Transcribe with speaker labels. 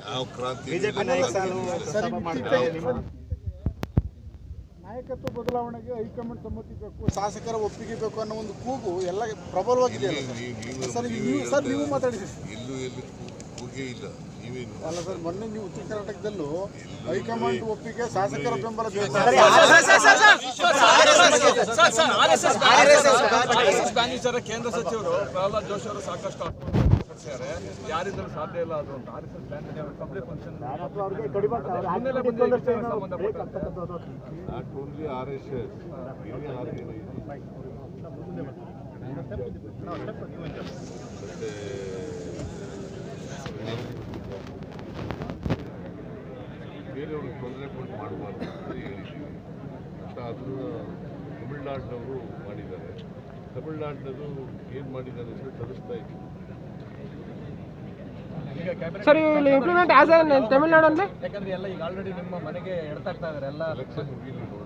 Speaker 1: ಯಾವ ಕ್ರಾಂತಿ
Speaker 2: ಬಿಜೆಪಿ
Speaker 3: ನಾಯಕತ್ವ ಬದಲಾವಣೆಗೆ ಹೈಕಮಾಂಡ್ ಸಮ್ಮತಿ ಬೇಕು, ಶಾಸಕರ ಒಪ್ಪಿಗೆ ಬೇಕು ಅನ್ನೋ ಒಂದು ಕೂಗು ಎಲ್ಲ ಪ್ರಬಲವಾಗಿದೆಯಲ್ಲ ಸರ್. ನೀವು ಮಾತಾಡಿದ್ದೀರಿ
Speaker 1: ಎಲ್ಲೂ ಕೂಗೇ ಇಲ್ಲ. ನೀವೇನು
Speaker 3: ಅಲ್ಲ ಸರ್, ಮೊನ್ನೆ ನೀವು ಉತ್ತರ ಕರ್ನಾಟಕದಲ್ಲೂ ಹೈಕಮಾಂಡ್ ಒಪ್ಪಿಗೆ ಶಾಸಕರ ಬೆಂಬಲ
Speaker 4: ಕೇಂದ್ರ ಸಚಿವರು ಪ್ರಹ್ಲಾದ್ ಜೋಶಿ ಅವರು ಸಾಕಷ್ಟು ಯಾರಿಂದಲೂ ಸಾಧ್ಯ ಇಲ್ಲ ಅದು ಅಂತ RSS ಸಭೆ ಫಂಕ್ಷನ್
Speaker 1: ನಾಟ್ ಓನ್ಲಿ RSS ಬೇರೆಯವ್ರಿಗೆ ತೊಂದರೆ ಕೊಟ್ಟು ಮಾಡಬಾರ್ದು ಅಂತ ಹೇಳಿದ್ದೀವಿ. ಮತ್ತು ಅದನ್ನು ತಮಿಳ್ನಾಡಿನವರು ಮಾಡಿದ್ದಾರೆ. ತಮಿಳ್ನಾಡಿನವರು ಏನು ಮಾಡಿದ್ದಾರೆ ಅಂತ ತೋರಿಸ್ತಾ ಇದ್ದೀವಿ.
Speaker 5: ಸರ್ ಇಲ್ಲಿ ಇಂಪ್ಲಿಮೆಂಟ್ ಆಸ್ ತಮಿಳ್ನಾಡು ಅಂದ್ರೆ
Speaker 4: ಯಾಕಂದ್ರೆ ಎಲ್ಲ ಈಗ ಆಲ್ರೆಡಿ ನಿಮ್ಮ ಮನೆಗೆ ಎಡ್ತಾಗ್ತಾ ಇದಾರೆ ಎಲ್ಲ
Speaker 1: ಎಲೆಕ್ಷನ್ ಮುಗಿಲಿ ನೋಡೋಣ.